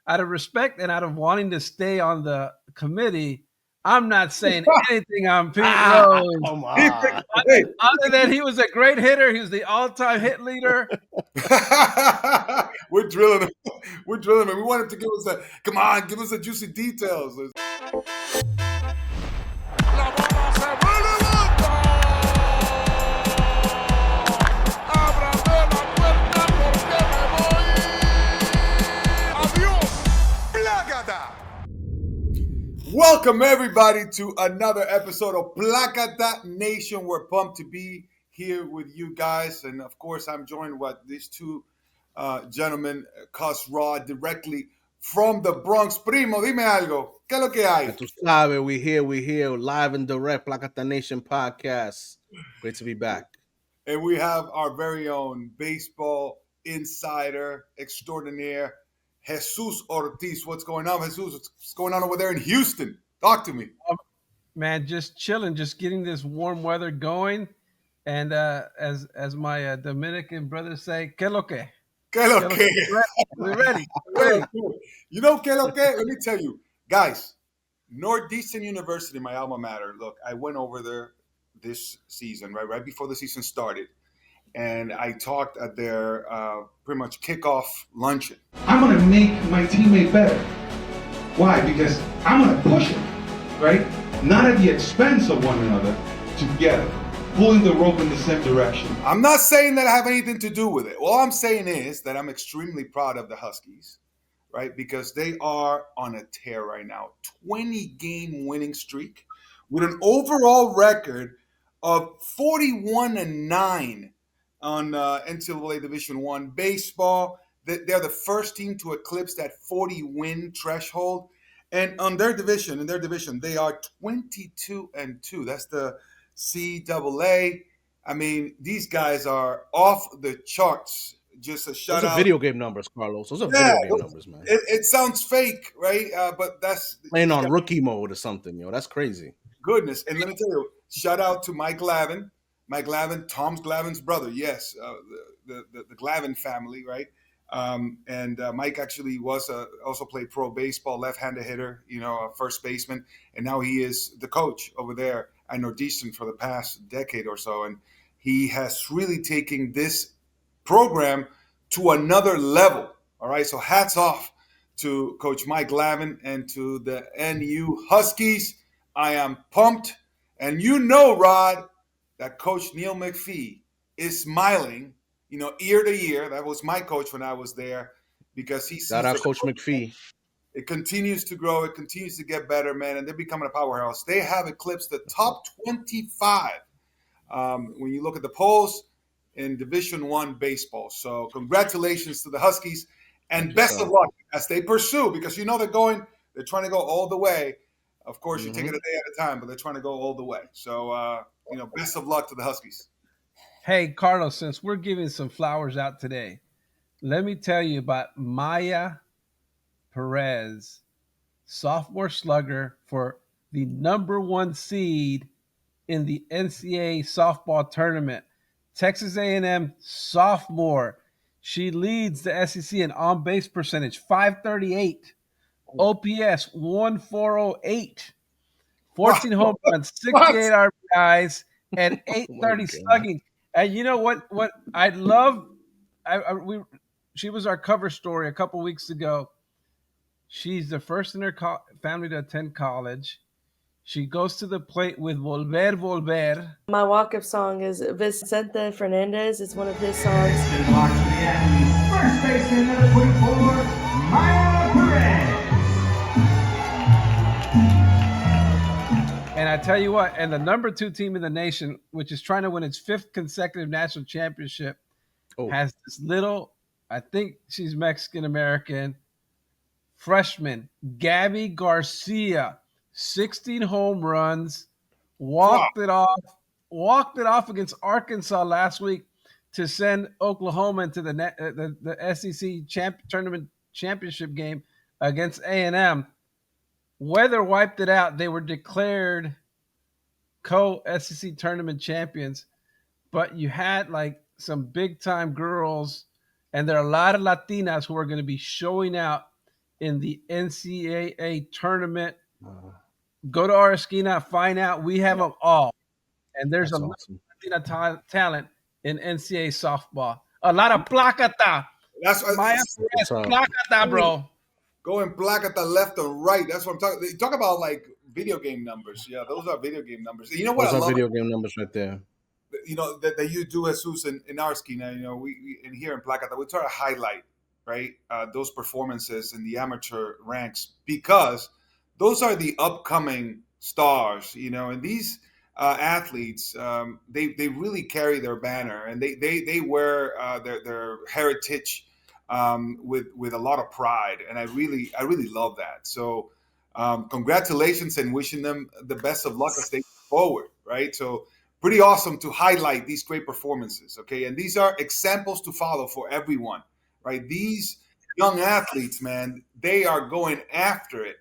out of respect and out of wanting to stay on the committee, I'm not saying anything on Pete Rose. Come on. Other than he was a great hitter, he was the all-time hit leader. We're drilling him. We're drilling him. We want him to give us the juicy details. Welcome everybody to another episode of Plákata Nation. We're pumped to be here with you guys, and of course, I'm joined with these two gentlemen, Cus Rod, directly from the Bronx. Primo, dime algo. ¿Qué es lo que hay? Tú sabes, we here, live and direct, Plákata Nation podcast. Great to be back. And we have our very own baseball insider extraordinaire, Jesus Ortiz. What's going on, Jesus? What's going on over there in Houston? Talk to me. Man, just chilling, just getting this warm weather going. And as my Dominican brothers say, ¿qué lo que? ¿Qué lo que? We're ready. You know, ¿qué lo que? Let me tell you, guys, Northeastern University, my alma mater. Look, I went over there this season, right before the season started. And I talked at their pretty much kickoff luncheon. I'm going to make my teammate better. Why? Because I'm going to push him, right? Not at the expense of one another, together, pulling the rope in the same direction. I'm not saying that I have anything to do with it. All I'm saying is that I'm extremely proud of the Huskies, right? Because they are on a tear right now. 20-game winning streak with an overall record of 41-9 on NCAA Division I baseball. They're the first team to eclipse that 40-win threshold. And in their division, they are 22-2. That's the CAA. I mean, these guys are off the charts. Just a shout out. Those are video game numbers, Carlos. Those are video game numbers, man. It sounds fake, right? But that's playing on rookie mode or something, That's crazy. Goodness. And let me tell you, shout out to Mike Glavin. Mike Glavin, Tom Glavin's brother. Yes, the Glavin family, right? And Mike actually also played pro baseball, left-handed hitter, first baseman, and now he is the coach over there at Northeastern for the past decade or so, and he has really taken this program to another level. All right, so hats off to Coach Mike Glavin and to the NU Huskies. I am pumped, and Rod, that Coach Neil McPhee is smiling, year to year. That was my coach when I was there, because he sees shout out Coach McPhee. It continues to grow. It continues to get better, man, and they're becoming a powerhouse. They have eclipsed the top 25 when you look at the polls in Division I baseball. So congratulations to the Huskies, and best of luck as they pursue, because they're trying to go all the way. Of course, you take it a day at a time, but they're trying to go all the way. So, best of luck to the Huskies. Hey, Carlos, since we're giving some flowers out today, let me tell you about Maya Perez, sophomore slugger for the number 1 seed in the NCAA softball tournament. Texas A&M sophomore. She leads the SEC in on-base percentage, 538. OPS 1408, 14 home runs, 68 RBIs, and 830 slugging. And you know what I love? She was our cover story a couple weeks ago. She's the first in her family to attend college. She goes to the plate with Volver. My walk-up song is Vicente Fernandez. It's one of his songs. First baseman number 24, Maya Perez. And I tell you what, and the number 2 team in the nation, which is trying to win its 5th consecutive national championship, has this little, I think she's Mexican-American, freshman, Gabby Garcia, 16 home runs, walked it off against Arkansas last week to send Oklahoma into the SEC tournament championship game against A&M. Weather wiped it out. They were declared co-SEC tournament champions, but you had some big-time girls, and there are a lot of Latinas who are going to be showing out in the NCAA tournament. Go to our esquina, find out. We have them all. And there's That's a lot awesome. of Latina talent in NCAA softball. A lot of Plakata. That's Maya What's Perez, up? Plakata, bro. going black at the left and right. That's what I'm talking. You talk about like video game numbers. Yeah, those are video game numbers. You know what Those I are love? video game numbers right there. You know that you do, Jesus, in our schema. You know, we in here in Plakata, we try to highlight right those performances in the amateur ranks because those are the upcoming stars. You know, and these athletes, they really carry their banner and they wear their heritage with a lot of pride, and I really love that. So, congratulations and wishing them the best of luck as they move forward. Right, so pretty awesome to highlight these great performances. Okay, and these are examples to follow for everyone. Right, these young athletes, man, they are going after it,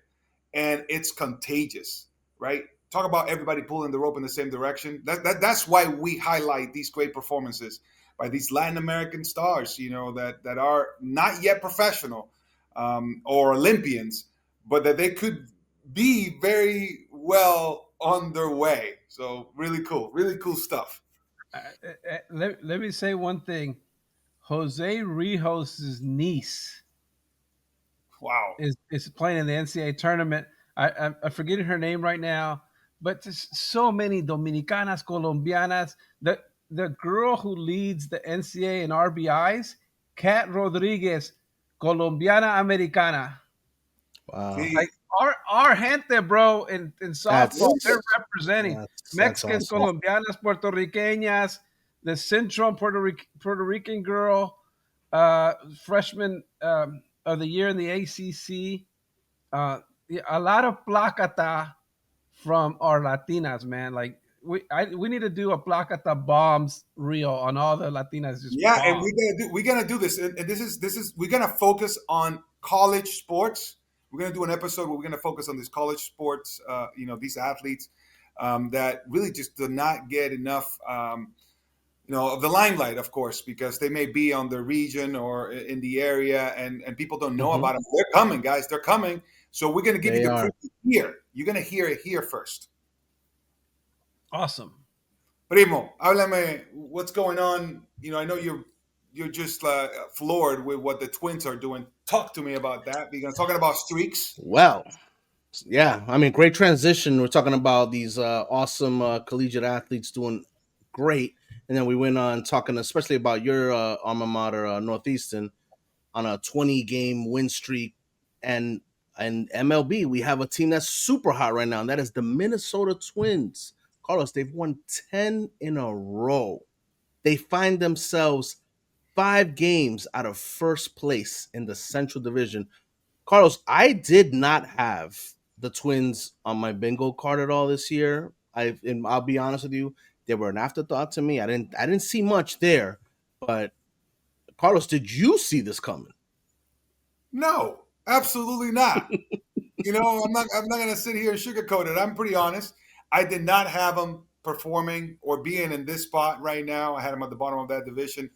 and it's contagious. Right, talk about everybody pulling the rope in the same direction. That's why we highlight these great performances by these Latin American stars, you know, that are not yet professional or Olympians, but that they could be very well on their way. So really cool stuff. Let me say one thing. Jose Rijos' niece Wow. is playing in the NCAA tournament. I'm forgetting her name right now, but just so many Dominicanas, Colombianas. The girl who leads the NCAA in RBIs, Kat Rodriguez, Colombiana Americana. Wow. See, Like our gente, bro, in softball, they're representing That's Mexicans, awesome. Colombianas, Puerto Ricanas, the Central Puerto Rican girl, freshman of the year in the ACC. Yeah, a lot of Plakata from our Latinas, man. Like we need to do a Plakata bombs reel on all the Latinas. Just yeah, and bomb. we're gonna do this, and this is we're gonna focus on college sports. We're gonna do an episode where we're gonna focus on these college sports. You know, these athletes that really just do not get enough. You know, of the limelight, of course, because they may be on the region or in the area, and people don't know about them. They're coming, guys. They're coming. So we're going to give you They the are. preview here. You're going to hear it here first. Awesome. Primo, háblame. What's going on? You know, I know you're just floored with what the Twins are doing. Talk to me about that. Because talking about streaks. Well, yeah, I mean, great transition. We're talking about these awesome collegiate athletes doing great, and then we went on talking, especially about your alma mater, Northeastern, on a 20-game win streak, and MLB, we have a team that's super hot right now, and that is the Minnesota Twins. Carlos, they've won 10 in a row. They find themselves 5 games out of first place in the Central Division. Carlos, I did not have the Twins on my bingo card at all this year. I'll be honest with you, they were an afterthought to me. I didn't see much there. But Carlos, did you see this coming? No, absolutely not. You know, I'm not going to sit here and sugarcoat it. I'm pretty honest. I did not have them performing or being in this spot right now. I had them at the bottom of that division,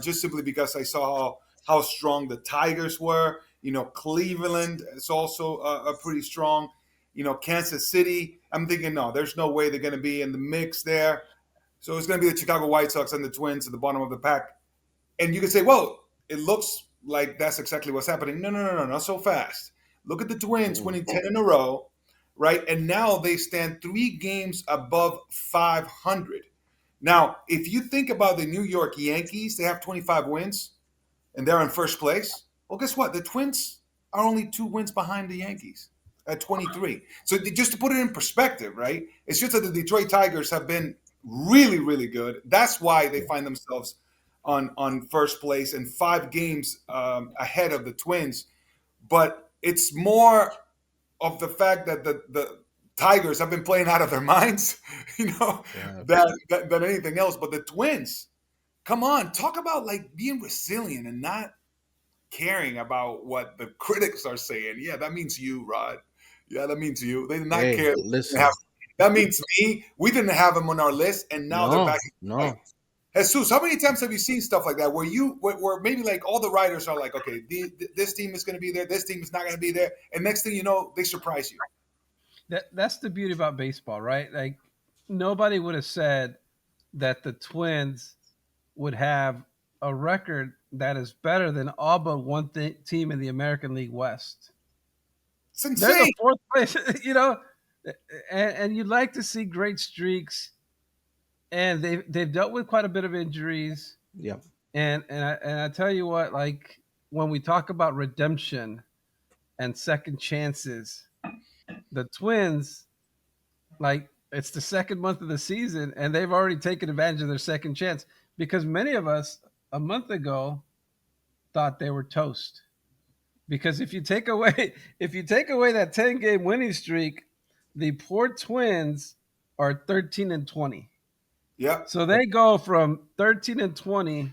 just simply because I saw how strong the Tigers were. You know, Cleveland is also a pretty strong. You know, Kansas City. I'm thinking, no, there's no way they're going to be in the mix there. So it's going to be the Chicago White Sox and the Twins at the bottom of the pack. And you can say, well, it looks like that's exactly what's happening. No, not so fast. Look at the Twins winning 10 in a row, right? And now they stand 3 games above 500. Now, if you think about the New York Yankees, they have 25 wins and they're in first place. Well, guess what? The Twins are only 2 wins behind the Yankees at 23. So just to put it in perspective, right? It's just that the Detroit Tigers have been really, really good. That's why they find themselves on first place and 5 games ahead of the Twins. But it's more of the fact that the Tigers have been playing out of their minds, you know, than anything else. But the Twins, come on, talk about like being resilient and not caring about what the critics are saying. Yeah, that means you, Rod. Yeah, that means you. They did not care. Listen. That means me. We didn't have them on our list, and now they're back in the fight. Jesus, how many times have you seen stuff like that where maybe like all the writers are like, okay, this team is going to be there, this team is not going to be there, and next thing you know, they surprise you. That's the beauty about baseball, right? Like nobody would have said that the Twins would have a record that is better than all but one team in the American League West. It's They're the insane. fourth place, and you'd like to see great streaks, and they've dealt with quite a bit of injuries. Yeah. And I tell you what, like when we talk about redemption and second chances, the Twins, like it's the second month of the season, and they've already taken advantage of their second chance because many of us a month ago thought they were toast. Because if you take away that 10-game winning streak, the poor Twins are 13-20. Yeah. So they go from 13-20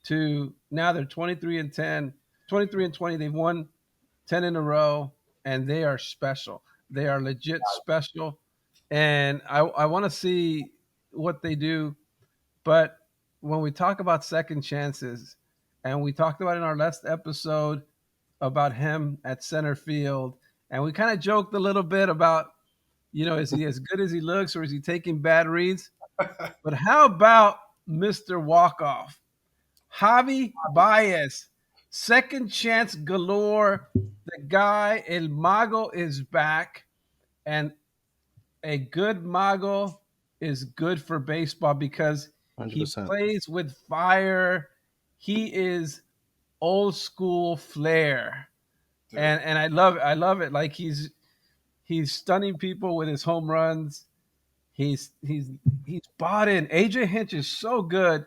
to now they're 23-10, 23-20. They've won 10 in a row, and they are special. They are legit special, and I want to see what they do. But when we talk about second chances, and we talked about in our last episode about him at center field, and we kind of joked a little bit about, is he as good as he looks, or is he taking bad reads? But how about Mr. Walkoff? Javy Baez, second chance galore. The guy, El Mago, is back, and a good Mago is good for baseball because 100%. he plays with fire. He is old school flair, and I love it. Like he's stunning people with his home runs. He's bought in. AJ Hinch is so good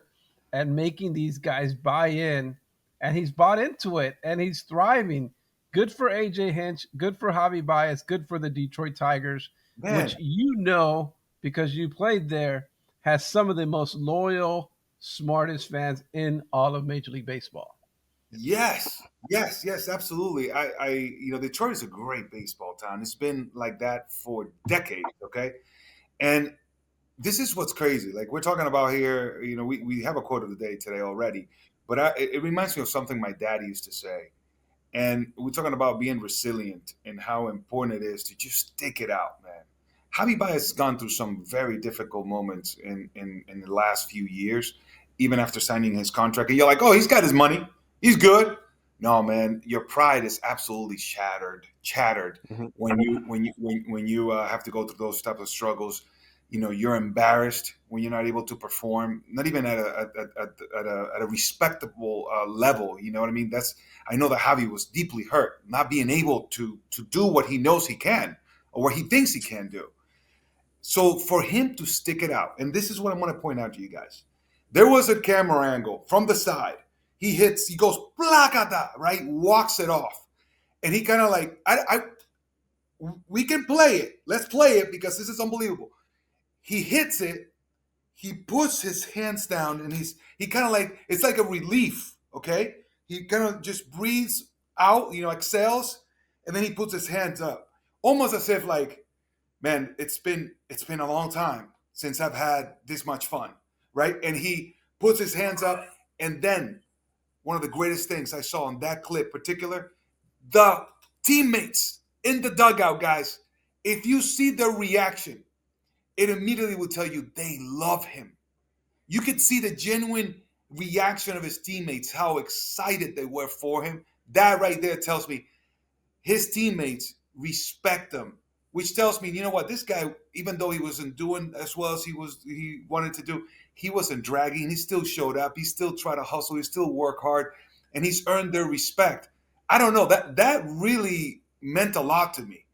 at making these guys buy in, and he's bought into it, and he's thriving. Good for AJ Hinch, good for Javy Baez, good for the Detroit Tigers, Man. which because you played there, has some of the most loyal, smartest fans in all of Major League Baseball. Yes, absolutely. Detroit is a great baseball town. It's been like that for decades. Okay, and this is what's crazy. Like we're talking about here, we have a quote of the day today already, but it reminds me of something my dad used to say. And we're talking about being resilient and how important it is to just stick it out, man. Javy Baez has gone through some very difficult moments in the last few years, even after signing his contract. And you're like, oh, he's got his money. He's good. No, man, your pride is absolutely shattered Mm-hmm. when you have to go through those types of struggles. You're embarrassed when you're not able to perform, not even at a respectable level. You know what I mean? I know that Javy was deeply hurt, not being able to do what he knows he can or what he thinks he can do. So for him to stick it out, and this is what I want to point out to you guys. There was a camera angle from the side. He goes, Plakata, right? Walks it off. And he kind of like, we can play it. Let's play it because this is unbelievable. He hits it. He puts his hands down and he kind of like, it's like a relief. Okay. He kind of just breathes out, exhales. And then he puts his hands up almost as if like, man, it's been a long time since I've had this much fun. Right. And he puts his hands up. And then one of the greatest things I saw in that clip particular, the teammates in the dugout, guys, if you see their reaction, it immediately will tell you they love him. You could see the genuine reaction of his teammates, how excited they were for him. That right there tells me his teammates respect him, which tells me, you know what, this guy, even though he wasn't doing as well as he wanted to do, he wasn't dragging. He still showed up. He still tried to hustle. He still worked hard, and he's earned their respect. I don't know. That really meant a lot to me.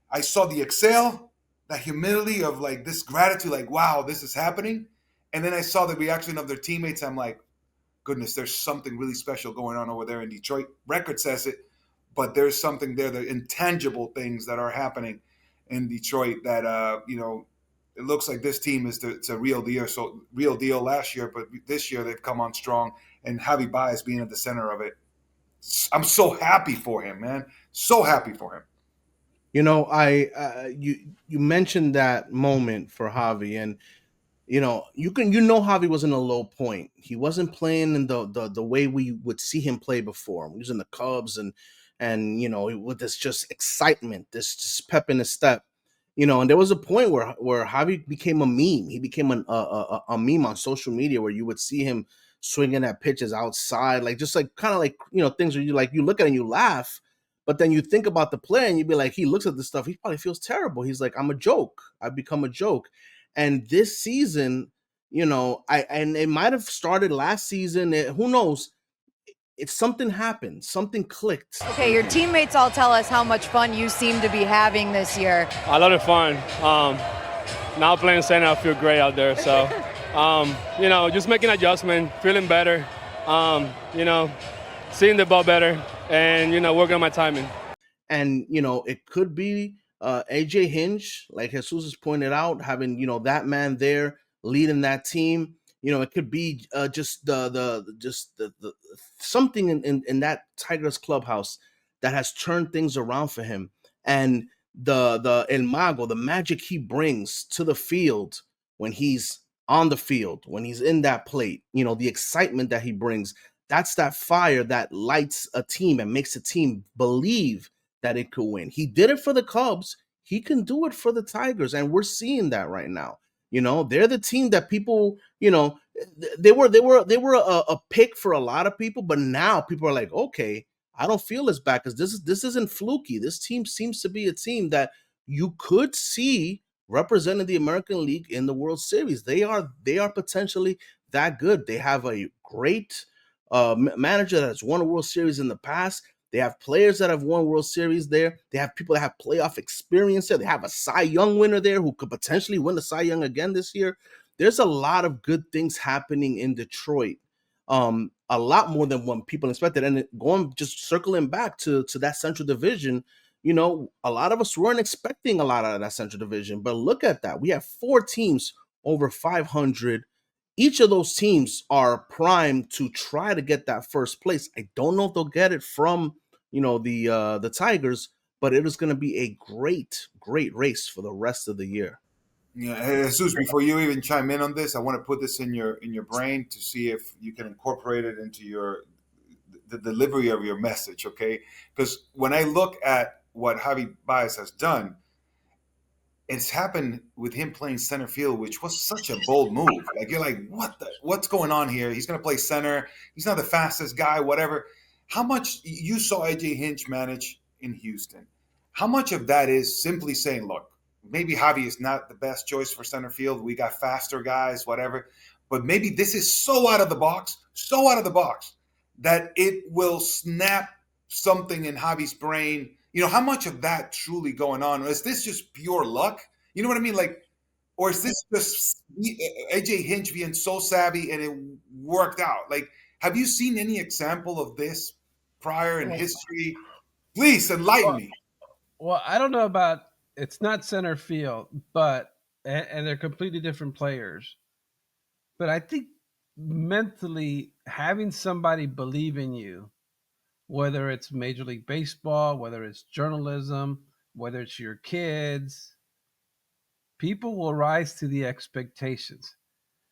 I saw the exhale, that humility of like this gratitude, like, wow, this is happening. And then I saw the reaction of their teammates. I'm like, goodness, there's something really special going on over there in Detroit. Record says it, but there's something there, the intangible things that are happening in Detroit that, it looks like this team it's a real deal. So real deal last year, but this year they've come on strong, and Javy Baez being at the center of it. I'm so happy for him, man. So happy for him. You mentioned that moment for Javy, and you know, Javi was in a low point. He wasn't playing in the way we would see him play before. He was in the Cubs and you know, with this just excitement, this just pep in his step. You know, and there was a point where Javi became a meme. He became a meme on social media where you would see him swinging at pitches outside, like just like kind of like, you know, things where you look at it and you laugh, but then you think about the play and you'd be like, he looks at this stuff, he probably feels terrible. He's like, I'm a joke. I've become a joke. And this season, you know, and it might have started last season. Who knows? It's something happened, something clicked. Okay, your teammates all tell us how much fun you seem to be having this year. A lot of fun. Now playing center, I feel great out there. So, you know, just making adjustment, feeling better, you know, seeing the ball better, and, you know, working on my timing. And, you know, it could be AJ Hinch, like Jesus has pointed out, having, you know, that man there leading that team. You know, it could be just the something in that Tigers clubhouse that has turned things around for him. And the El Mago, the magic he brings to the field when he's on the field, when he's in that plate, you know, the excitement that he brings, that's that fire that lights a team and makes a team believe that it could win. He did it for the Cubs. He can do it for the Tigers, and we're seeing that right now. You know, they're the team that people, you know, they were a pick for a lot of people, but now people are like, okay, I don't feel as bad because this isn't fluky. This team seems to be a team that you could see representing the American League in the World Series. They are potentially that good. They have a great manager that has won a World Series in the past. They have players that have won World Series there. They have people that have playoff experience there. They have a Cy Young winner there who could potentially win the Cy Young again this year. There's a lot of good things happening in Detroit. A lot more than what people expected. And just circling back to that Central Division, you know, a lot of us weren't expecting a lot out of that Central Division. But look at that. We have 4 teams over 500. Each of those teams are primed to try to get that first place. I don't know if they'll get it from, you know, the Tigers, but it is going to be a great race for the rest of the year. Yeah, hey, Jesus, before you even chime in on this, I want to put this in your brain to see if you can incorporate it into the delivery of your message, okay? Because when I look at what Javy Baez has done, it's happened with him playing center field, which was such a bold move. Like, you're like, what's going on here? He's going to play center. He's not the fastest guy, whatever. How much you saw AJ Hinch manage in Houston? How much of that is simply saying, look, maybe Javy is not the best choice for center field. We got faster guys, whatever. But maybe this is so out of the box, that it will snap something in Javy's brain. You know, how much of that truly going on? Or is this just pure luck? You know what I mean? Like, or is this just AJ Hinch being so savvy and it worked out? Like, have you seen any example of this prior in history? Please enlighten me. Well, I don't know about, it's not center field, but, and they're completely different players. But I think mentally having somebody believe in you, whether it's Major League Baseball, whether it's journalism, whether it's your kids, people will rise to the expectations.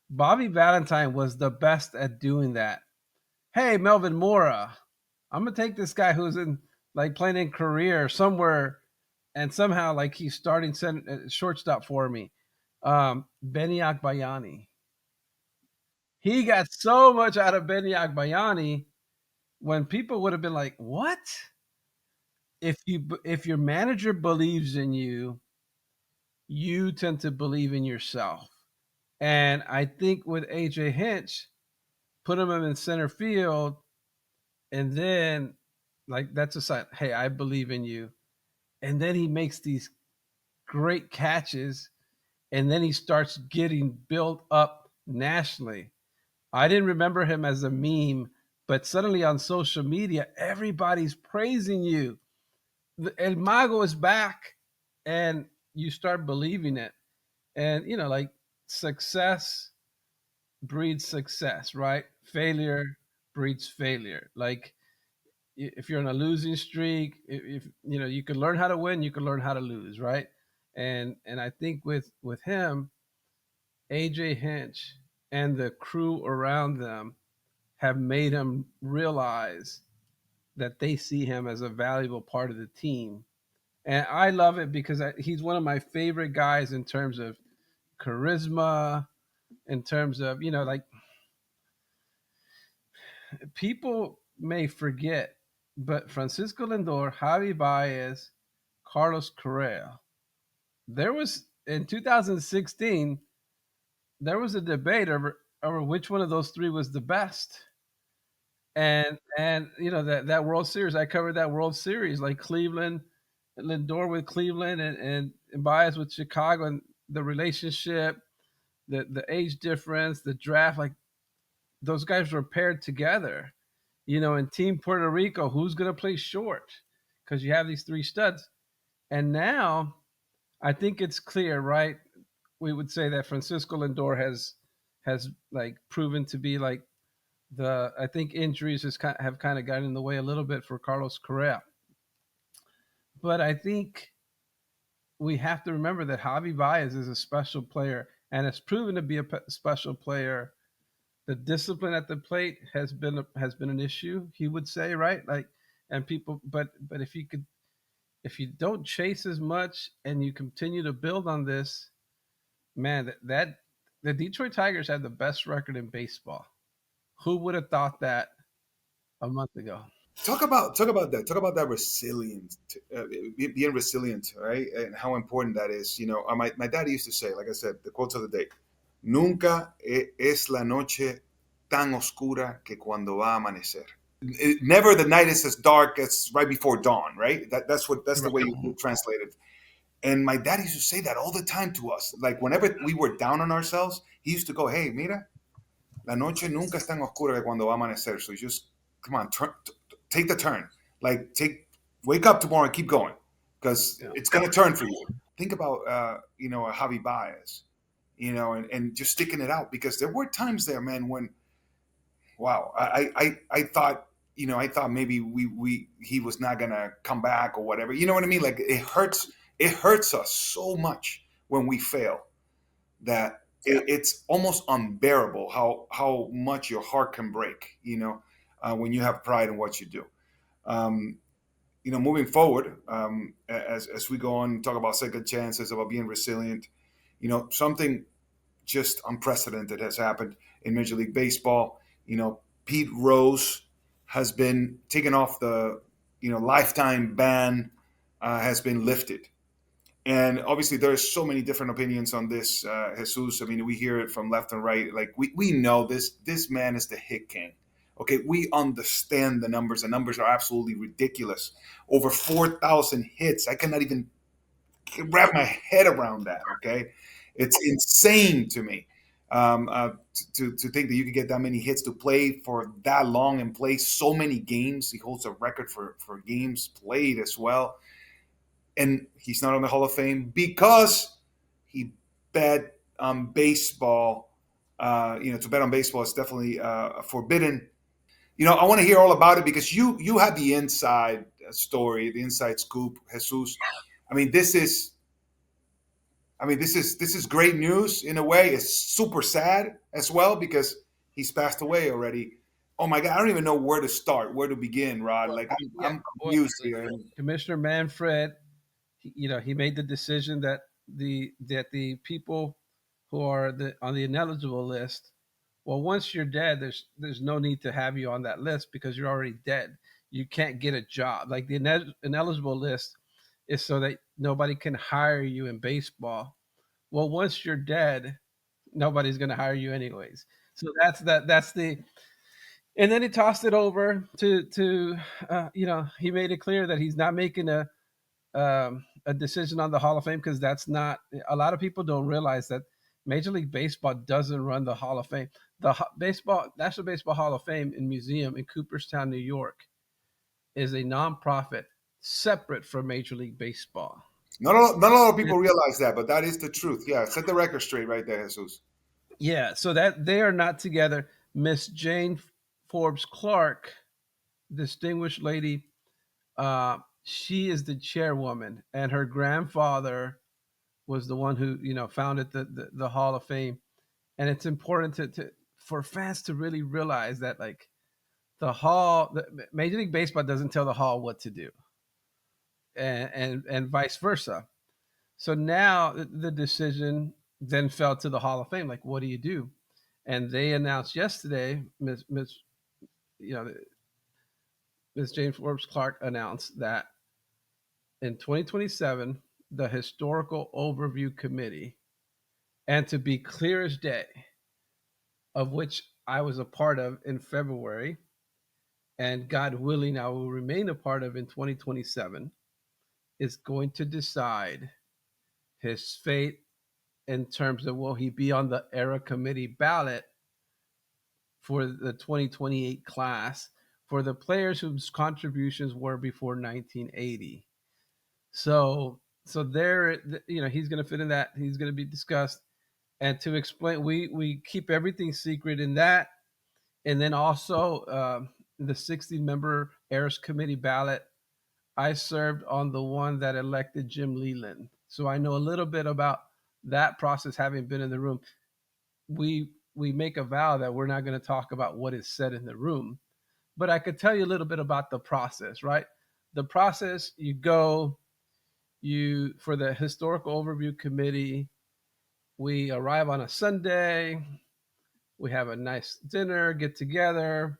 Bobby Valentine was the best at doing that. Hey, Melvin Mora, I'm going to take this guy who's in, like, playing in career somewhere, and somehow, like, he's starting shortstop for me. Benny Akbayani. He got so much out of Benny Akbayani when people would have been like, what? If your manager believes in you, you tend to believe in yourself. And I think with AJ Hinch, put him in center field, and then, like, that's a sign, hey, I believe in you. And then he makes these great catches, and then he starts getting built up nationally. I didn't remember him as a meme, but suddenly on social media, everybody's praising you. El Mago is back, and you start believing it. And, you know, like, success breeds success, right? Failure breeds failure. Like, if you're on a losing streak, if you know, you can learn how to win, you can learn how to lose, right? And I think with him, AJ Hinch and the crew around them have made him realize that they see him as a valuable part of the team. And I love it because he's one of my favorite guys in terms of charisma, in terms of, like, people may forget, but Francisco Lindor, Javy Baez, Carlos Correa, there was in 2016, there was a debate over which one of those three was the best. And that World Series, I covered that World Series, like Cleveland, Lindor with Cleveland, and Baez with Chicago, and the relationship, the age difference, the draft, like those guys were paired together. In Team Puerto Rico, who's going to play short? Because you have these three studs. And now I think it's clear, right? We would say that Francisco Lindor has like proven to be like I think injuries have kind of gotten in the way a little bit for Carlos Correa. But I think we have to remember that Javy Baez is a special player and has proven to be a special player. The discipline at the plate has been an issue, he would say, right? Like, and people, but if you don't chase as much and you continue to build on this, man, that the Detroit Tigers have the best record in baseball. Who would have thought that a month ago? Talk about that. Talk about that resilience, being resilient, right? And how important that is. My dad used to say, like I said, the quotes of the day: "Nunca es la noche tan oscura que cuando va a amanecer." Never the night is as dark as right before dawn, right? That's the way you translate it. And my dad used to say that all the time to us. Like whenever we were down on ourselves, he used to go, "Hey, mira, la noche nunca es tan oscura que cuando va a amanecer. So just come on, take the turn. Like wake up tomorrow and keep going, because it's gonna turn for you." Think about a Javy Baez, and just sticking it out, because there were times there, man, when wow, I thought maybe he was not gonna come back or whatever. You know what I mean? Like it hurts us so much when we fail that it's almost unbearable how much your heart can break, when you have pride in what you do. Moving forward, as we go on and talk about second chances, about being resilient, something just unprecedented has happened in Major League Baseball. Pete Rose has been taken off the, lifetime ban, has been lifted. And obviously there's so many different opinions on this, Jesus. I mean, we hear it from left and right. Like we know this man is the hit king. Okay, we understand the numbers. The numbers are absolutely ridiculous. Over 4,000 hits. I cannot even wrap my head around that. Okay, it's insane to me, to think that you could get that many hits, to play for that long and play so many games. He holds a record for games played as well. And he's not on the Hall of Fame because he bet on baseball. To bet on baseball is definitely forbidden. I want to hear all about it, because you have the inside story, the inside scoop, Jesus. I mean, this is great news in a way. It's super sad as well, because he's passed away already. Oh my God, I don't even know where to start, where to begin, Rod. Like I'm confused here. Commissioner Manfred, he made the decision that the people who are on the ineligible list, well, once you're dead, there's no need to have you on that list because you're already dead. You can't get a job. Like the ineligible list is so that nobody can hire you in baseball. Well, once you're dead, nobody's going to hire you anyways. So that's the. And then he tossed it over to he made it clear that he's not making a decision on the Hall of Fame, because that's not, a lot of people don't realize that Major League Baseball doesn't run the Hall of Fame. The National Baseball Hall of Fame and Museum in Cooperstown, New York, is a nonprofit separate from Major League Baseball. Not a lot of people realize that, but that is the truth. Yeah, set the record straight right there, Jesus. Yeah, so that they are not together. Miss Jane Forbes Clark, distinguished lady, she is the chairwoman, and her grandfather was the one who founded the Hall of Fame. and it's important for fans to really realize that like the Major League Baseball doesn't tell the Hall what to do, and vice versa. So now the decision then fell to the Hall of Fame. Like, what do you do? And they announced yesterday, you know, Miss James Forbes Clark announced that in 2027, the Historical Overview Committee, and to be clear as day, of which I was a part of in February, and God willing, I will remain a part of in 2027, is going to decide his fate in terms of will he be on the ERA Committee ballot for the 2028 class for the players whose contributions were before 1980. So there, he's going to fit in that. He's going to be discussed, and to explain, we keep everything secret in that, and then also the 60-member ERA Committee ballot. I served on the one that elected Jim Leyland, so I know a little bit about that process, having been in the room. We make a vow that we're not going to talk about what is said in the room, but I could tell you a little bit about the process. Right, the process: you go, for the Historical Overview Committee. We arrive on a Sunday. We have a nice dinner, get together.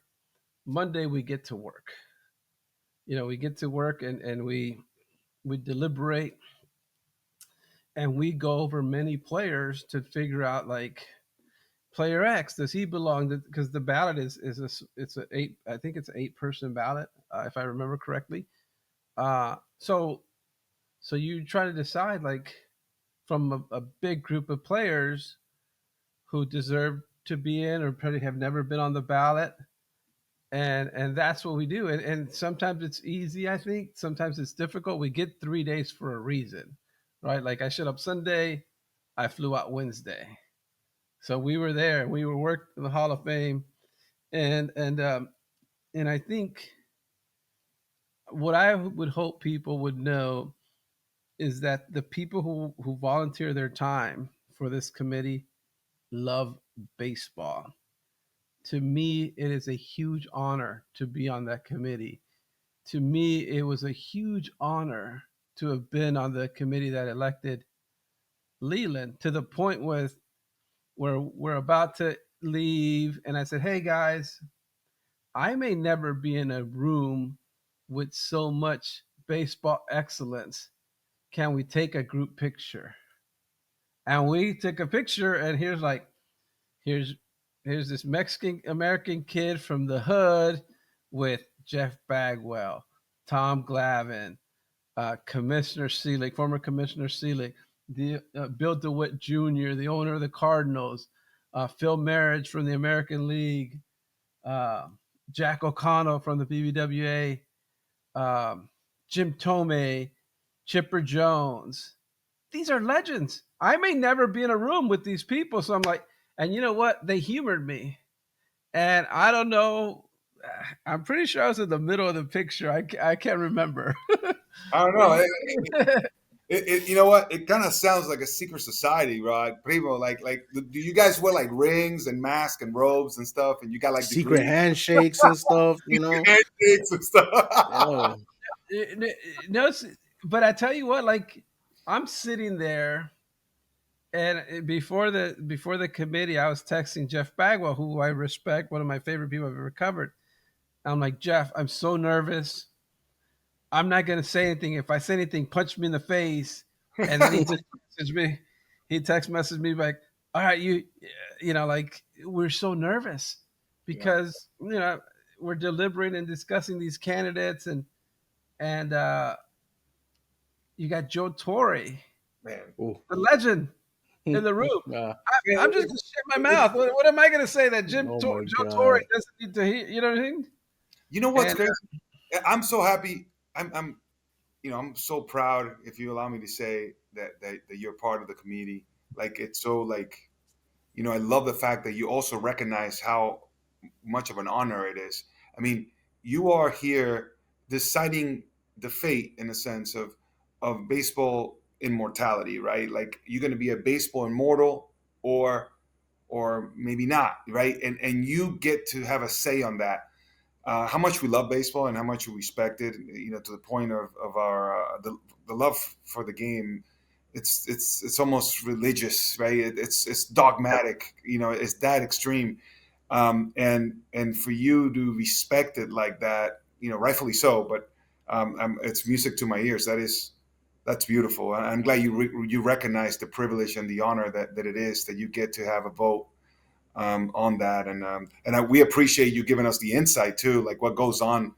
Monday we get to work. We get to work, and we deliberate, and we go over many players to figure out, like, player X, does he belong? Because the ballot it's a eight. I think it's an 8-person ballot, if I remember correctly. So you try to decide, like, from a big group of players who deserve to be in or probably have never been on the ballot, and that's what we do. And sometimes it's easy. I think sometimes it's difficult. We get 3 days for a reason, right? Like, I showed up Sunday, I flew out Wednesday. So we were there. We were worked in the Hall of Fame, and I think what I would hope people would know is that the people who volunteer their time for this committee love baseball. To me, it is a huge honor to be on that committee. To me, it was a huge honor to have been on the committee that elected Leyland, to the point where we're about to leave, and I said, "Hey guys, I may never be in a room with so much baseball excellence. Can we take a group picture?" And we took a picture, and here's this Mexican American kid from the hood with Jeff Bagwell, Tom Glavine, Commissioner Seelig, former Commissioner Seelig, Bill DeWitt Jr., the owner of the Cardinals, Phil Marriage from the American League, Jack O'Connell from the BBWAA, Jim Tomei, Chipper Jones. These are legends. I may never be in a room with these people. So I'm like, and you know what? They humored me. And I don't know. I'm pretty sure I was in the middle of the picture. I can't remember. I don't know. You know what? It kind of sounds like a secret society, Rod. Primo, like, do you guys wear like rings and masks and robes and stuff? And you got like secret degrees? handshakes and stuff, handshakes and stuff. Oh. No, but I tell you what, like, I'm sitting there, and before the committee, I was texting Jeff Bagwell, who I respect, one of my favorite people I've ever covered. I'm like, Jeff, I'm so nervous. I'm not gonna say anything. If I say anything, punch me in the face. And then he text messaged me like, all right, like, we're so nervous because we're deliberating and discussing these candidates, and you got Joe Torre, Man, the legend, in the room. I'm just gonna shut my mouth. What am I gonna say that Joe Torre doesn't need to hear? You know what I mean? You know what's crazy? I'm so happy. I'm so proud, if you allow me to say that you're part of the committee. Like, it's so, like, I love the fact that you also recognize how much of an honor it is. I mean, you are here deciding the fate, in a sense, of baseball immortality, right? Like, you're going to be a baseball immortal or or maybe not, right? And you get to have a say on that. How much we love baseball and how much we respect it, to the point of our the love for the game. It's almost religious, right? It's dogmatic, it's that extreme. And for you to respect it like that, rightfully so. But it's music to my ears. That's beautiful. I'm glad you recognize the privilege and the honor that it is that you get to have a vote on that, and we appreciate you giving us the insight too, like what goes on,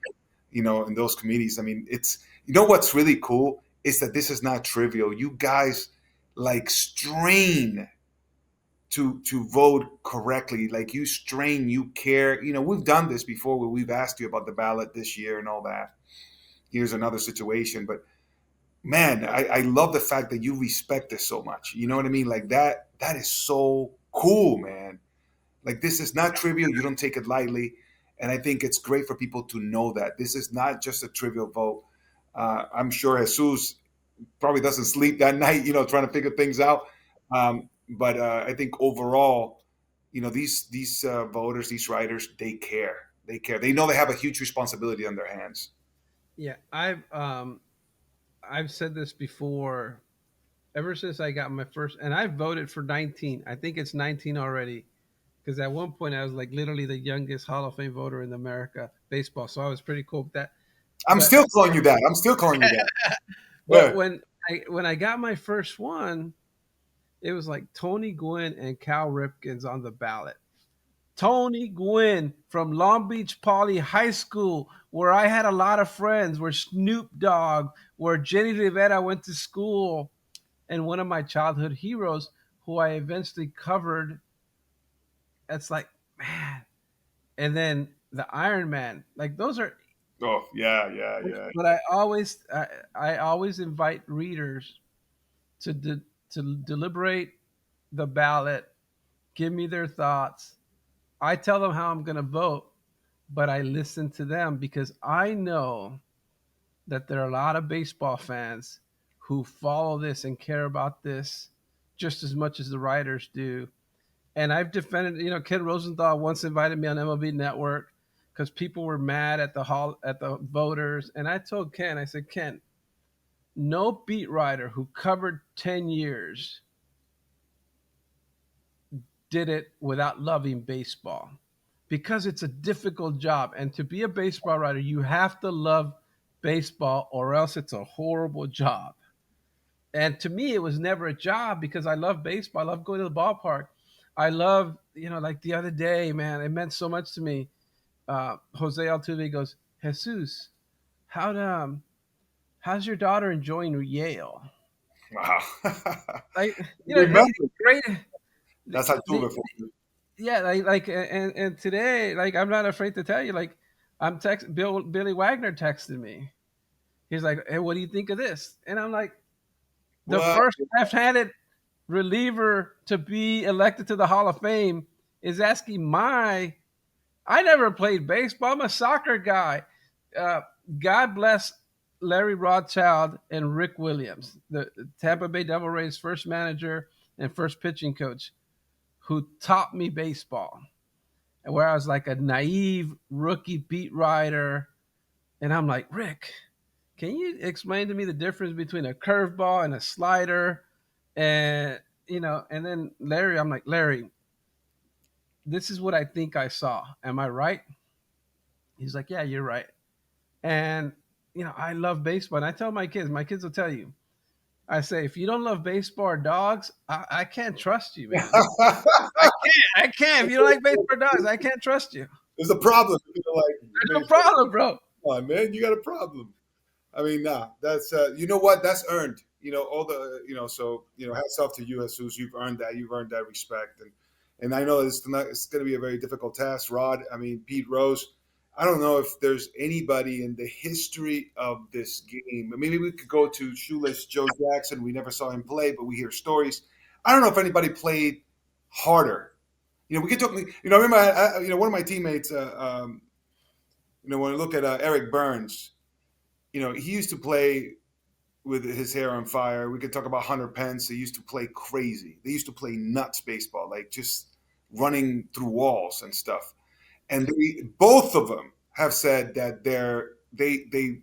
in those committees. I mean, it's what's really cool is that this is not trivial. You guys like strain to vote correctly. Like you strain, you care. We've done this before where we've asked you about the ballot this year and all that. Here's another situation, but man, I love the fact that you respect this so much. You know what I mean? Like that is so cool, man. Like this is not trivial. You don't take it lightly. And I think it's great for people to know that this is not just a trivial vote. I'm sure Jesus probably doesn't sleep that night, trying to figure things out. But I think overall, these voters, these writers, they care. They care. They know they have a huge responsibility on their hands. Yeah, I've said this before. Ever since I got my first, and I voted for 19. I think it's 19 already, because at one point I was like literally the youngest Hall of Fame voter in America baseball. So I was pretty cool with that. I'm still calling you that. But Yeah. when I got my first one, it was like Tony Gwynn and Cal Ripken's on the ballot. Tony Gwynn from Long Beach Poly High School, where I had a lot of friends, where Snoop Dogg, where Jenny Rivera went to school, and one of my childhood heroes who I eventually covered. It's like, man. And then the Iron Man, like those are. Oh yeah. But I always invite readers to deliberate the ballot, give me their thoughts. I tell them how I'm going to vote, but I listen to them because I know that there are a lot of baseball fans who follow this and care about this just as much as the writers do. And I've defended, Ken Rosenthal once invited me on MLB Network because people were mad at the voters. And I told Ken, I said, Ken, no beat writer who covered 10 years did it without loving baseball, because it's a difficult job. And to be a baseball writer, you have to love baseball or else it's a horrible job. And to me, it was never a job because I love baseball. I love going to the ballpark. I love, like the other day, man, it meant so much to me. Jose Altuve goes, Jesus, how's your daughter enjoying Yale? Wow. Like, great. That's how Altuve for you. Yeah, and today, like, I'm not afraid to tell you, like, Billy Wagner texted me. He's like, hey, what do you think of this? And I'm like, the first left-handed reliever to be elected to the Hall of Fame is asking I never played baseball. I'm a soccer guy. God bless Larry Rothschild and Rick Williams, the Tampa Bay Devil Rays first manager and first pitching coach, who taught me baseball. And where I was like a naive rookie beat writer. And I'm like, Rick, can you explain to me the difference between a curveball and a slider? And, and then Larry, I'm like, Larry, this is what I think I saw. Am I right? He's like, yeah, you're right. And, I love baseball. And I tell my kids will tell you, I say, if you don't love baseball or dogs, I can't trust you, man. I can't. If you don't like baseball or dogs, I can't trust you. There's a problem. There's a problem, bro. Come on, man, you got a problem. I mean, nah, that's you know what? That's earned. All the so hats off to you, Jesus. You've earned that. You've earned that respect, and I know it's going to be a very difficult task, Rod. I mean, Pete Rose. I don't know if there's anybody in the history of this game. Maybe we could go to Shoeless Joe Jackson. We never saw him play, but we hear stories. I don't know if anybody played harder. We could talk. I remember. One of my teammates. When I look at Eric Burns, he used to play with his hair on fire. We could talk about Hunter Pence. They used to play crazy. They used to play nuts baseball, like just running through walls and stuff. And both of them have said that they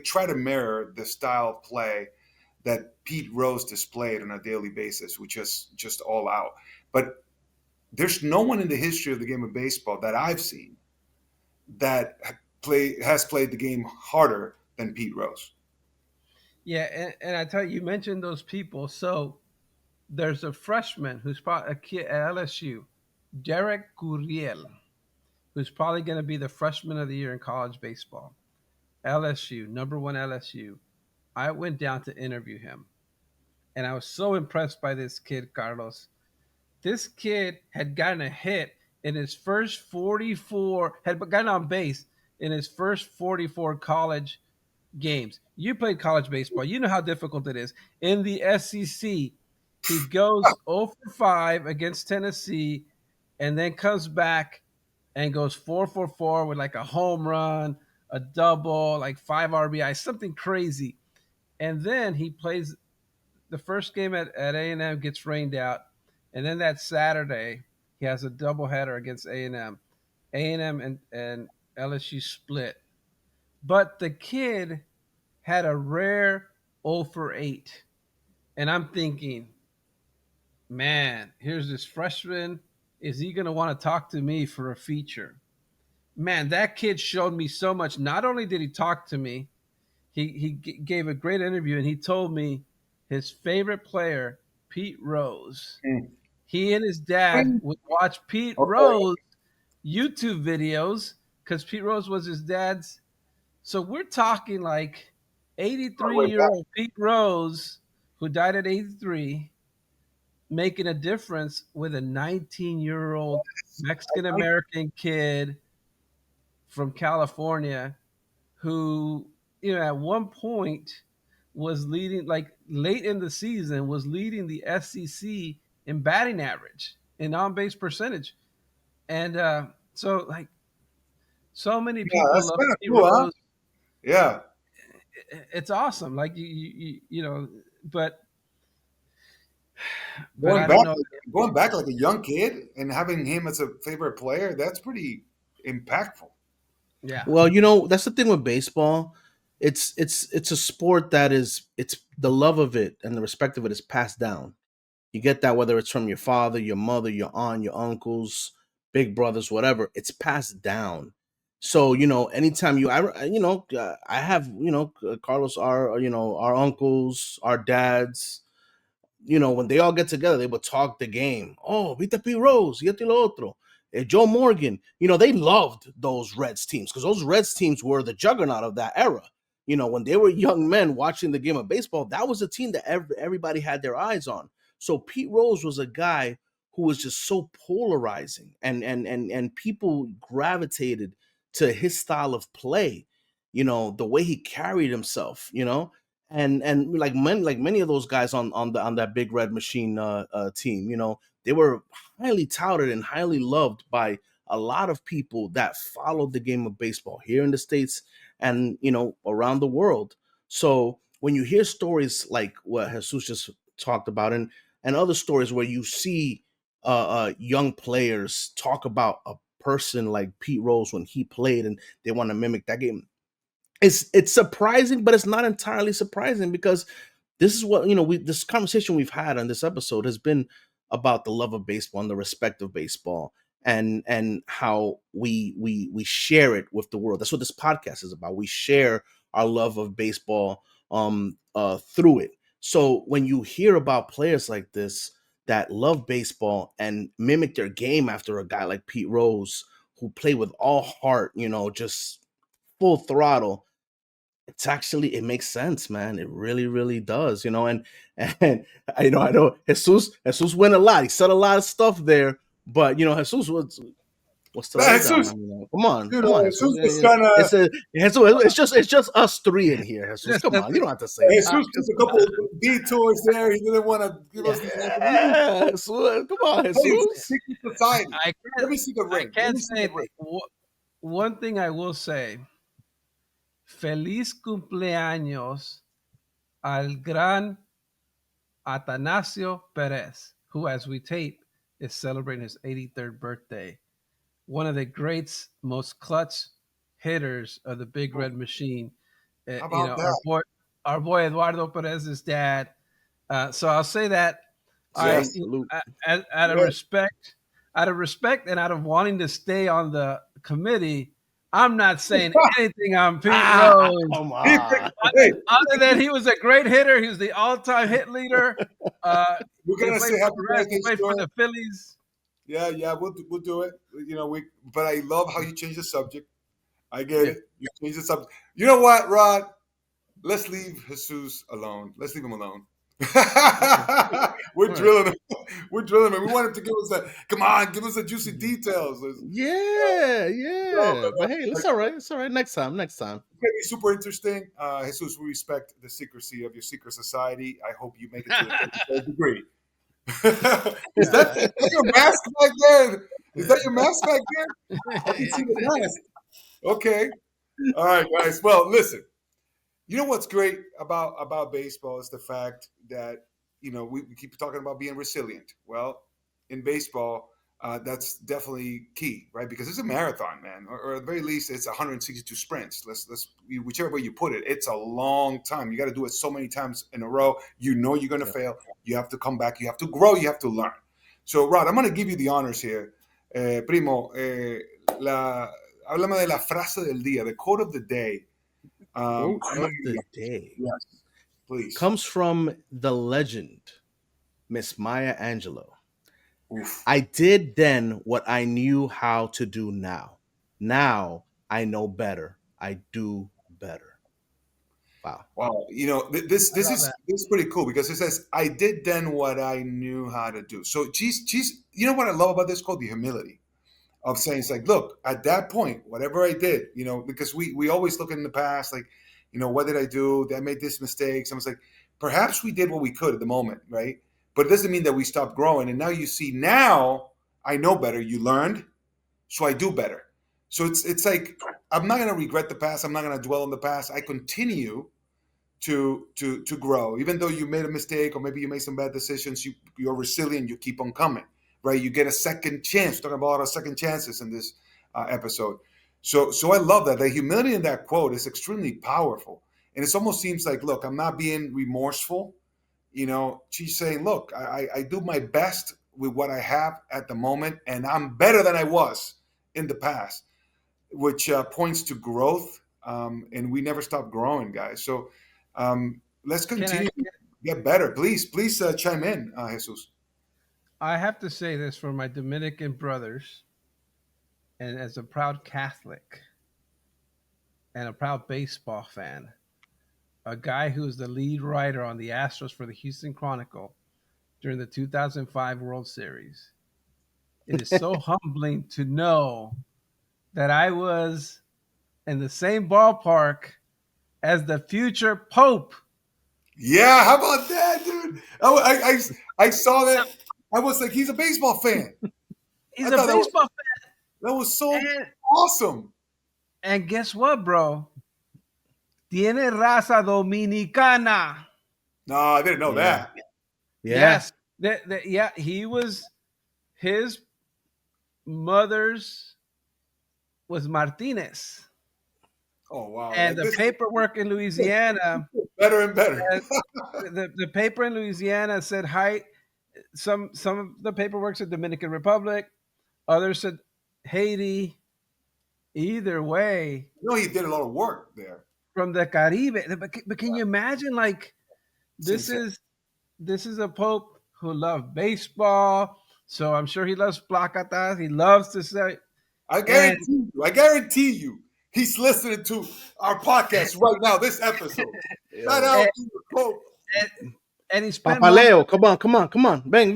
try to mirror the style of play that Pete Rose displayed on a daily basis, which is just all out. But there's no one in the history of the game of baseball that I've seen that has played the game harder than Pete Rose. Yeah, and I tell you, you mentioned those people. So there's a freshman who's probably a kid at LSU, Derek Gurriel, who's probably going to be the freshman of the year in college baseball. LSU, number one LSU. I went down to interview him, and I was so impressed by this kid, Carlos. This kid had gotten a hit in his first 44, had gotten on base in his first 44 college games. You played college baseball. You know how difficult it is. In the SEC, he goes 0 for 5 against Tennessee and then comes back and goes 4 for 4 with like a home run, a double, like 5 RBI, something crazy. And then he plays the first game at A&M, gets rained out. And then that Saturday, he has a doubleheader against A&M. A&M and LSU split. But the kid had a rare 0 for 8. And I'm thinking, man, here's this freshman. Is he going to want to talk to me for a feature? Man, that kid showed me so much. Not only did he talk to me, he gave a great interview, and he told me his favorite player, Pete Rose. He and his dad would watch Pete Rose YouTube videos because Pete Rose was his dad's. So we're talking like 83-year-old Pete Rose, who died at 83, making a difference with a 19-year-old Mexican American kid from California who, at one point was leading, like late in the season, was leading the SEC in batting average, in on base percentage. And so, like, so many people that's love kind of Pete cool, huh? Rose. Yeah. It's awesome. Like, but Going I back, don't know. going back like a young kid and having him as a favorite player, that's pretty impactful. Yeah. Well, that's the thing with baseball. It's a sport that it's the love of it and the respect of it is passed down. You get that whether it's from your father, your mother, your aunt, your uncles, big brothers, whatever. It's passed down. So anytime I have Carlos, our uncles, our dads, when they all get together, they would talk the game. Oh, Vita P. Rose, y esto y lo otro. Joe Morgan, they loved those Reds teams because those Reds teams were the juggernaut of that era. When they were young men watching the game of baseball, that was a team that everybody had their eyes on. So Pete Rose was a guy who was just so polarizing, and people gravitated to his style of play. The way he carried himself. And like many of those guys on that Big Red Machine team, they were highly touted and highly loved by a lot of people that followed the game of baseball here in the States and around the world. So when you hear stories like what Jesus just talked about, and other stories where you see young players talk about a person like Pete Rose when he played and they want to mimic that game, it's surprising, but it's not entirely surprising because this is what this conversation we've had on this episode has been about the love of baseball and the respect of baseball and how we share it with the world. That's what this podcast is about. We share our love of baseball through it. So when you hear about players like this that love baseball and mimic their game after a guy like Pete Rose who played with all heart, just full throttle, it makes sense, man. It really, really does, and I know Jesus went a lot. He said a lot of stuff there, but Jesus what's the letdown? Jesus, Come on, Jesus. Jesus was kind of It's just us three in here, Jesus. Come on, you don't have to say Jesus that. took a couple of detours there. He didn't want to give us these information. Yeah, Jesus. Come on, Hey, Jesus. secret society. I Let can't, me see the I ring. Let can't me see say the ring. one thing I will say. Feliz cumpleaños al gran Atanasio Perez, who, as we tape, is celebrating his 83rd birthday. One of the greats, most clutch hitters of the Big Red Machine. How You about know, that? our boy Eduardo Perez's dad. So I'll say that Yes. Salute. out of respect, and out of wanting to stay on the committee, I'm not saying anything on Pete Rose. Come on. Hey, Other than he was a great hitter, he was the all-time hit leader. we're He gonna played say for happy the Reds, birthday, he played for Stuart. the Phillies. Yeah, we'll do it. You know, but I love how you change the subject. I get it. You change the subject. You know what, Rod? Let's leave Jesus alone. Let's leave him alone. We're drilling him. We're drilling him. We want him to give us come on, give us the juicy details. Yeah. But hey, it's all right. It's all right. Next time. It's going to be super interesting. Jesus, we respect the secrecy of your secret society. I hope you make it to the 33rd degree. Is that your mask back there? Is that your mask back there? I can see the mask. Okay. All right, guys. Well, listen. You know what's great about baseball is the fact that, you know, we keep talking about being resilient. Well, in baseball, that's definitely key, right? Because it's a marathon, man, or at the very least, it's 162 sprints. Whichever way you put it, it's a long time. You got to do it so many times in a row. You know you're going to fail. You have to come back. You have to grow. You have to learn. So, Rod, I'm going to give you the honors here. Primo, háblame de la frase del día, the quote of the day. Quote of the day. Yes, please. Comes from the legend, Miss Maya Angelou. Oof. I did then what I knew how to do now. Now I know better. I do better. Wow. Wow. You know, this is pretty cool because it says, I did then what I knew how to do. So she's you know what I love about this quote? The humility of saying, it's like, look, at that point, whatever I did, you know, because we always look in the past, like, you know, what did I do? Did I make this mistake? So I was like, perhaps we did what we could at the moment, right? But it doesn't mean that we stopped growing. And now you see, now I know better. You learned, so I do better. So it's like, I'm not going to regret the past. I'm not going to dwell on the past. I continue to grow, even though you made a mistake or maybe you made some bad decisions. You're resilient. You keep on coming, right? You get a second chance. We're talking about our second chances in this episode. So I love that. The humility in that quote is extremely powerful, and it almost seems like, look, I'm not being remorseful. You know, she's saying, look, I do my best with what I have at the moment, and I'm better than I was in the past, which points to growth. And we never stop growing, guys. So let's continue to get better. Please chime in, Jesus. I have to say this for my Dominican brothers, and as a proud Catholic and a proud baseball fan, a guy who was the lead writer on the Astros for the Houston Chronicle during the 2005 World Series. It is so humbling to know that I was in the same ballpark as the future Pope. Yeah, how about that, dude? I saw that. I was like, he's a baseball fan. He's a baseball fan. That was so awesome. And guess what, bro? Tiene raza dominicana. No, I didn't know that. Yes. Yeah, he was, his mother's was Martinez. Oh, wow. And the paperwork in Louisiana, better and better. the paper in Louisiana said, hi. Some of the paperwork said Dominican Republic, others said Haiti. Either way, you know, he did a lot of work there from the Caribe. But can you imagine, like, this is a Pope who loved baseball, so I'm sure he loves Plakata. He loves to say, I guarantee you, he's listening to our podcast right now, this episode. Shout out to the Pope. And he spent Papaleo, come on. Bang.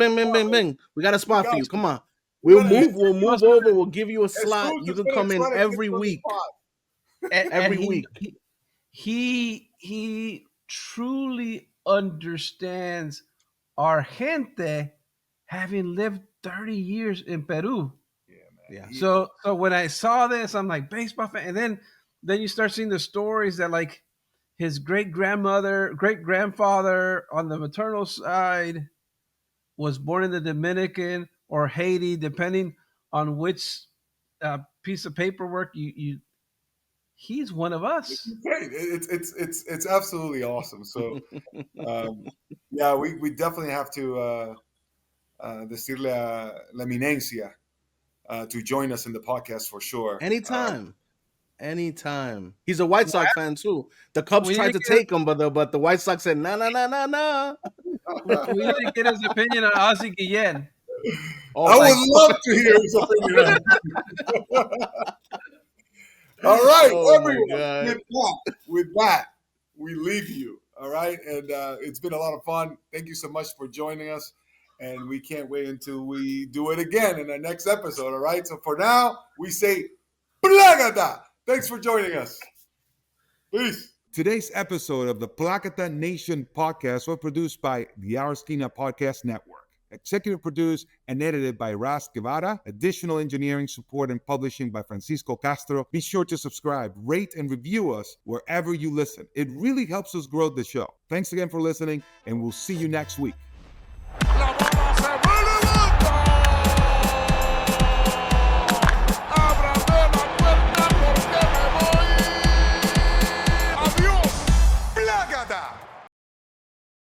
We got a spot for you. Come on. We'll move over. We'll give you a slot. You can come in every week. Every week. He truly understands our gente, having lived 30 years in Peru. Yeah. So when I saw this, I'm like, baseball fan. And then you start seeing the stories that, like, his great grandfather on the maternal side was born in the Dominican or Haiti, depending on which piece of paperwork you he's one of us. Great. It's absolutely awesome. So yeah, we definitely have to decirle a la eminencia to join us in the podcast for sure. Anytime. He's a White Sox fan too. The Cubs We tried need to to take him, but the White Sox said no. we need to get his opinion on Ozzie Guillen. Oh, I my would love to hear his opinion. All right, Oh, my everyone. God. With that, we leave you. All right, and it's been a lot of fun. Thank you so much for joining us, and we can't wait until we do it again in the next episode. All right. So for now, we say Plakata. Thanks for joining us. Peace. Today's episode of the Plákata Nation podcast was produced by the Argentina Podcast Network. Executive produced and edited by Ras Guevara. Additional engineering support and publishing by Francisco Castro. Be sure to subscribe, rate, and review us wherever you listen. It really helps us grow the show. Thanks again for listening, and we'll see you next week.